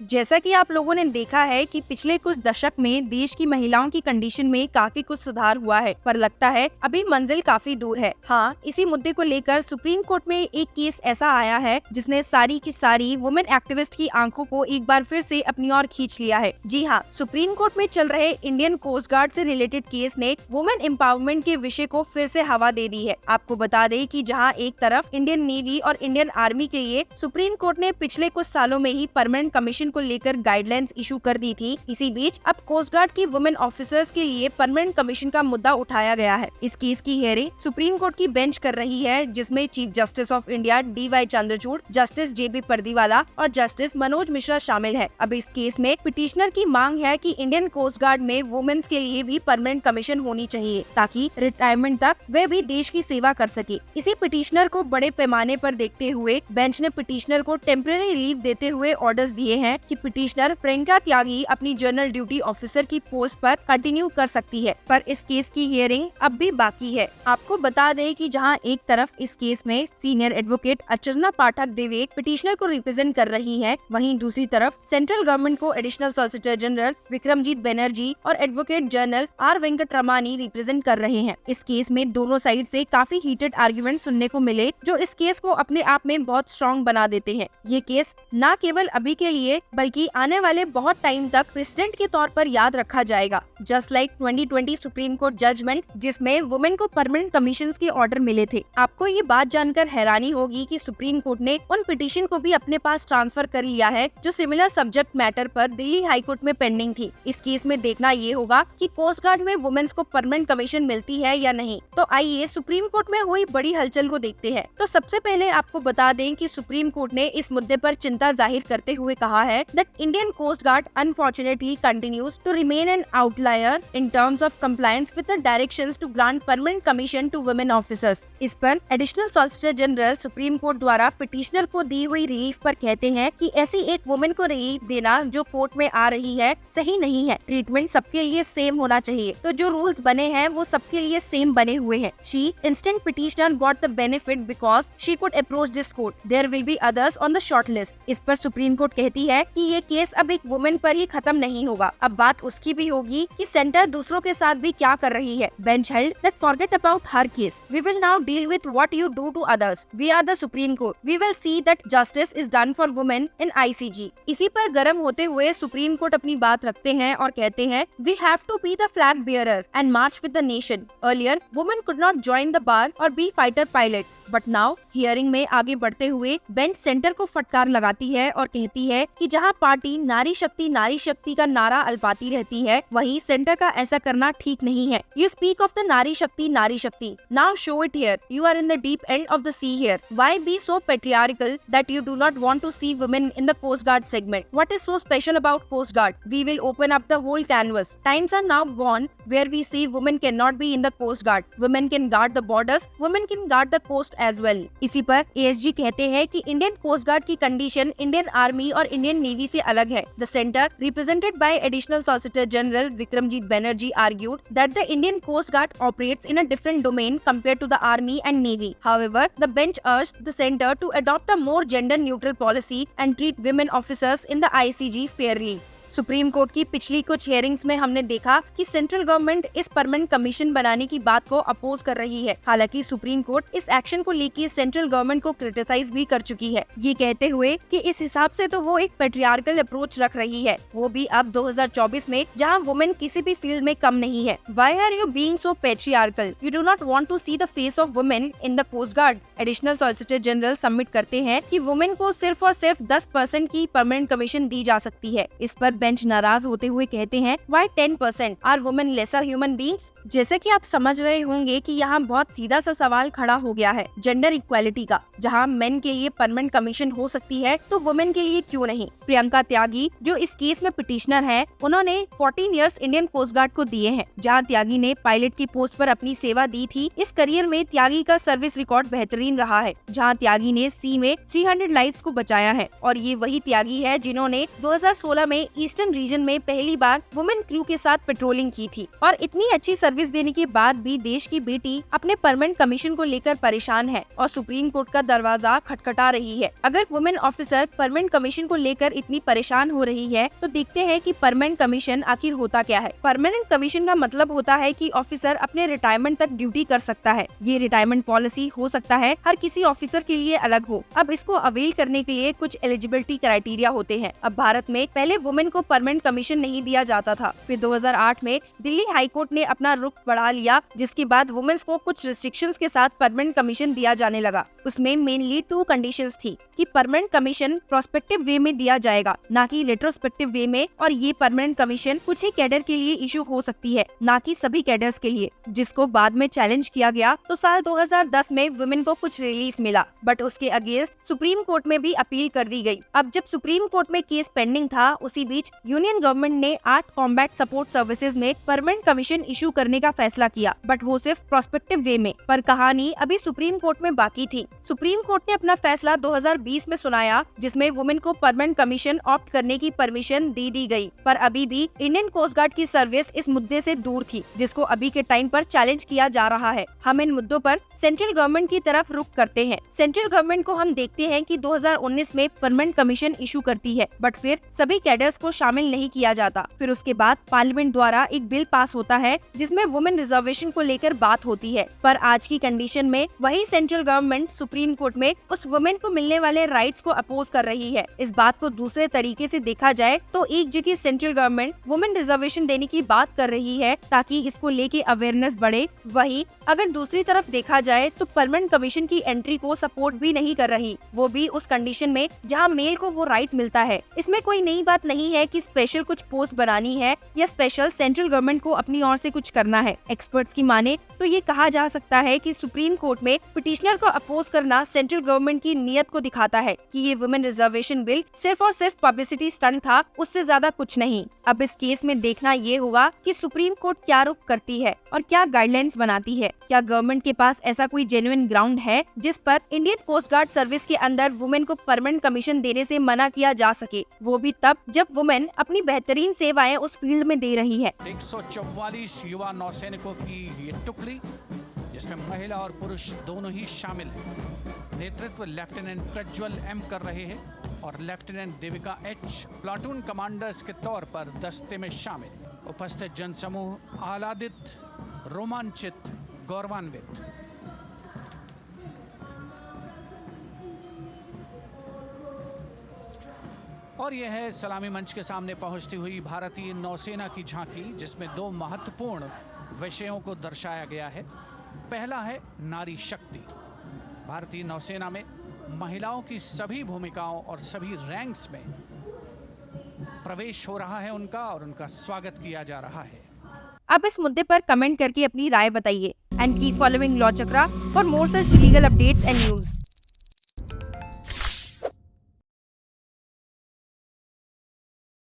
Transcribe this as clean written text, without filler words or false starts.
जैसा कि आप लोगों ने देखा है कि पिछले कुछ दशक में देश की महिलाओं की कंडीशन में काफी कुछ सुधार हुआ है, पर लगता है अभी मंजिल काफी दूर है। हाँ, इसी मुद्दे को लेकर सुप्रीम कोर्ट में एक केस ऐसा आया है जिसने सारी की सारी वुमेन एक्टिविस्ट की आंखों को एक बार फिर से अपनी ओर खींच लिया है। जी हाँ, सुप्रीम कोर्ट में चल रहे इंडियन कोस्ट गार्ड से रिलेटेड केस ने वुमेन एम्पावरमेंट के विषय को फिर से हवा दे दी है। आपको बता दें कि जहाँ एक तरफ इंडियन नेवी और इंडियन आर्मी के लिए सुप्रीम कोर्ट ने पिछले कुछ सालों में ही परमानेंट कमीशन को लेकर गाइडलाइंस इशू कर दी थी, इसी बीच अब कोस्ट गार्ड की वुमेन ऑफिसर्स के लिए परमानेंट कमीशन का मुद्दा उठाया गया है। इस केस की हियरिंग सुप्रीम कोर्ट की बेंच कर रही है, जिसमें chief justice of India DY Chandrachud, justice JB Pardiwala और जस्टिस मनोज मिश्रा शामिल है। अब इस केस में पिटिशनर की मांग है कि इंडियन कोस्ट गार्ड में वुमेन्स के लिए भी परमानेंट कमीशन होनी चाहिए, ताकि रिटायरमेंट तक वे भी देश की सेवा कर सके। इसी पिटिशनर को बड़े पैमाने पर देखते हुए बेंच ने पिटिशनर को टेम्परेरी लीव देते हुए ऑर्डर्स दिए हैं कि पिटिशनर प्रियंका त्यागी अपनी जनरल ड्यूटी ऑफिसर की पोस्ट पर कंटिन्यू कर सकती है, पर इस केस की हियरिंग अब भी बाकी है। आपको बता दें कि जहां एक तरफ इस केस में सीनियर एडवोकेट अर्चना पाठक देवेक पिटिशनर को रिप्रेजेंट कर रही है, वहीं दूसरी तरफ सेंट्रल गवर्नमेंट को additional solicitor general Vikramjit Banerjee और advocate general R Venkataramani represent कर रहे हैं। इस केस में दोनों साइड से काफी हीटेड आर्गुमेंट सुनने को मिले, जो इस केस को अपने आप में बहुत स्ट्रॉन्ग बना देते हैं। ये केस न केवल अभी के लिए बल्कि आने वाले बहुत टाइम तक प्रेसिडेंट के तौर पर याद रखा जाएगा, just like 2020 Supreme Court judgment, जिसमें वुमेन को परमानेंट कमीशन के ऑर्डर मिले थे। आपको ये बात जानकर हैरानी होगी कि सुप्रीम कोर्ट ने उन पिटीशन को भी अपने पास ट्रांसफर कर लिया है जो सिमिलर सब्जेक्ट मैटर पर दिल्ली हाई कोर्ट में पेंडिंग थी। इस केस में देखना ये होगा कि कोस्ट गार्ड में वुमेन्स को परमानेंट कमीशन मिलती है या नहीं। तो आइए सुप्रीम कोर्ट में हुई बड़ी हलचल को देखते हैं। तो सबसे पहले आपको बता दें कि सुप्रीम कोर्ट ने इस मुद्दे पर चिंता जाहिर करते हुए कहा है that Indian coast guard unfortunately continues to remain an outlier in terms of compliance with the directions to grant permanent commission to women officers. इस पर additional solicitor general Supreme Court द्वारा पिटिशनर को दी हुई रिलीफ पर कहते हैं कि ऐसी एक वुमेन को रिलीफ देना जो कोर्ट में आ रही है सही नहीं है। ट्रीटमेंट सबके लिए सेम होना चाहिए, तो जो रूल्स बने हैं वो सबके लिए सेम बने हुए हैं। She instant petitioner got the benefit because she could approach this court, there will be others on the short list. इस पर सुप्रीम कोर्ट कहती है कि ये केस अब एक वुमेन पर ही खत्म नहीं होगा, अब बात उसकी भी होगी कि सेंटर दूसरों के साथ भी क्या कर रही है। Bench held that forget about her case, we will now deal with what you do to others, we are the Supreme Court, we will see that justice is done for women in ICJ। इसी पर गर्म होते हुए supreme court अपनी बात रखते हैं और कहते हैं we have to be the flag bearer and march with the nation. Earlier women could not join the bar और be fighter pilots, but now. Hearing में आगे बढ़ते हुए बेंच सेंटर को फटकार लगाती है और कहती है कि जहां पार्टी नारी शक्ति का नारा अल्पाती रहती है, वहीं सेंटर का ऐसा करना ठीक नहीं है। You speak of the Nari Shakti, now show it here, you are in the deep end of the sea here, why be so patriarchal that you do not want to see women in the coast guard segment, what is so special about coast guard, we will open up the whole canvas, times are now gone where we see women cannot be in the coast guard, women can guard the borders, women can guard the coast as well। इसी पर ASG कहते हैं कि Indian coast guard की condition Indian army और Indian navy से अलग है। The centre represented by additional solicitor general Vikramjit Banerjee argued that the Indian Coast Guard operates in a different domain compared to the army and navy। However, the bench urged the center to adopt a more gender neutral policy and treat women officers in the ICJ fairly। Supreme court की पिछली कुछ hearings में हमने देखा कि central government इस permanent commission बनाने की बात को अपोज कर रही है। हालांकि सुप्रीम कोर्ट इस एक्शन को लेकर सेंट्रल गवर्नमेंट को क्रिटिसाइज भी कर चुकी है, ये कहते हुए कि इस हिसाब से तो वो एक पेट्रियार्कल अप्रोच रख रही है, वो भी अब 2024 में जहां वुमेन किसी भी फील्ड में कम नहीं है। Why are you being so patriarchal, you do not want to see the face of women in the coast guard. Additional solicitor general submit करते हैं कि वुमेन को सिर्फ और सिर्फ 10% की परमानेंट कमीशन दी जा सकती है। इस पर बेंच नाराज होते हुए कहते हैं why 10%, are women lesser human beings. जैसे कि आप समझ रहे होंगे कि यहाँ बहुत सीधा सा सवाल खड़ा हो गया है जेंडर इक्वालिटी का। जहाँ मेन के लिए परमानेंट कमीशन हो सकती है तो वुमेन के लिए क्यों नहीं। प्रियंका त्यागी जो इस केस में पिटिशनर है, उन्होंने 14 इयर्स इंडियन कोस्ट गार्ड को दिए हैं, जहाँ त्यागी ने पायलट की पोस्ट पर अपनी सेवा दी थी। इस करियर में त्यागी का सर्विस रिकॉर्ड बेहतरीन रहा है, जहाँ त्यागी ने सी में 300 लाइव्स को बचाया है, और ये वही त्यागी है जिन्होंने 2016 में ईस्टर्न रीजन में पहली बार वुमेन क्रू के साथ पेट्रोलिंग की थी। और इतनी अच्छी सर्विस देने के बाद भी देश की बेटी अपने परमानेंट कमीशन को लेकर परेशान है और सुप्रीम कोर्ट का दरवाजा खटखटा रही है। अगर वुमेन ऑफिसर परमानेंट कमीशन को लेकर इतनी परेशान हो रही है तो देखते हैं कि परमानेंट कमीशन आखिर होता क्या है। परमानेंट कमीशन का मतलब होता है कि ऑफिसर अपने रिटायरमेंट तक ड्यूटी कर सकता है। ये रिटायरमेंट पॉलिसी हो सकता है हर किसी ऑफिसर के लिए अलग हो। अब इसको अवेल करने के लिए कुछ एलिजिबिलिटी क्राइटेरिया होते हैं। अब भारत में पहले वुमेन को परमानेंट कमीशन नहीं दिया जाता था। फिर 2008 में दिल्ली हाई कोर्ट ने अपना रुख बढ़ा लिया, जिसके बाद वुमेन्स को कुछ रिस्ट्रिक्शंस के साथ परमानेंट कमीशन दिया जाने लगा। उसमें मेनली 2 कंडीशंस थी कि परमानेंट कमीशन प्रोस्पेक्टिव वे में दिया जाएगा, ना कि रेट्रोस्पेक्टिव वे में, और ये परमानेंट कमीशन कुछ ही कैडर के लिए इशू हो सकती है, ना कि सभी कैडर्स के लिए, जिसको बाद में चैलेंज किया गया। तो साल 2010 में वुमेन को कुछ रिलीफ मिला, बट उसके अगेंस्ट सुप्रीम कोर्ट में भी अपील कर दी गई। अब जब सुप्रीम कोर्ट में केस पेंडिंग था, उसी बीच यूनियन गवर्नमेंट ने 8 कॉम्बैट सपोर्ट सर्विसेज में परमानेंट कमीशन इशू करने का फैसला किया, बट वो सिर्फ प्रोस्पेक्टिव वे में। पर कहानी अभी सुप्रीम कोर्ट में बाकी थी। सुप्रीम कोर्ट ने अपना फैसला 2020 में सुनाया, जिसमें वुमेन को परमानेंट कमीशन ऑप्ट करने की परमिशन दे दी गई। पर अभी भी इंडियन कोस्ट गार्ड की सर्विस इस मुद्दे से दूर थी, जिसको अभी के टाइम पर चैलेंज किया जा रहा है। हम इन मुद्दों पर सेंट्रल गवर्नमेंट की तरफ रुख करते हैं। सेंट्रल गवर्नमेंट को हम देखते हैं कि 2019 में परमानेंट कमीशन इशू करती है, बट फिर सभी कैडर्स को शामिल नहीं किया जाता। फिर उसके बाद पार्लियामेंट द्वारा एक बिल पास होता है, जिसमें वुमेन रिजर्वेशन को लेकर बात होती है। पर आज की कंडीशन में वही सेंट्रल गवर्नमेंट सुप्रीम कोर्ट में उस वुमेन को मिलने वाले राइट्स को अपोज कर रही है। इस बात को दूसरे तरीके से देखा जाए तो एक जगह सेंट्रल गवर्नमेंट वुमेन रिजर्वेशन देने की बात कर रही है ताकि इसको लेके अवेयरनेस बढ़े, वही अगर दूसरी तरफ देखा जाए तो परमानेंट कमीशन की एंट्री को सपोर्ट भी नहीं कर रही, वो भी उस कंडीशन में जहां मेल को वो राइट मिलता है। इसमें कोई नई बात नहीं है कि स्पेशल कुछ पोस्ट बनानी है या स्पेशल सेंट्रल गवर्नमेंट को अपनी ओर से कुछ करना है। एक्सपर्ट्स की माने तो ये कहा जा सकता है कि सुप्रीम कोर्ट में पिटिशनर को अपोज करना सेंट्रल गवर्नमेंट की नीयत को दिखाता है कि ये वुमेन रिजर्वेशन बिल सिर्फ और सिर्फ पब्लिसिटी स्टंट था, उससे ज्यादा कुछ नहीं। अब इस केस में देखना ये होगा कि सुप्रीम कोर्ट क्या रुख करती है और क्या गाइडलाइंस बनाती है। क्या गवर्नमेंट के पास ऐसा कोई जेन्युइन ग्राउंड है जिस पर इंडियन कोस्ट गार्ड सर्विस के अंदर वुमेन को परमानेंट कमीशन देने से मना किया जा सके, वो भी तब जब वुमेन अपनी बेहतरीन सेवाएं उस फील्ड में दे रही है। 144 युवा नौसैनिकों की ये टुकड़ी, जिसमें महिला और पुरुष दोनों ही शामिल हैं। नेतृत्व लेफ्टिनेंट प्रज्वल एम कर रहे हैं और lieutenant Devika H platoon commanders के तौर पर दस्ते में शामिल। उपस्थित जनसमूह आह्लादित, रोमांचित, गौरवान्वित। और यह है सलामी मंच के सामने पहुंचती हुई भारतीय नौसेना की झांकी, जिसमें 2 महत्वपूर्ण विषयों को दर्शाया गया है। पहला है नारी शक्ति। भारतीय नौसेना में महिलाओं की सभी भूमिकाओं और सभी रैंक्स में प्रवेश हो रहा है उनका, और उनका स्वागत किया जा रहा है। अब इस मुद्दे पर कमेंट करके अपनी राय बताइए and keep following law chakra for more such legal updates and news.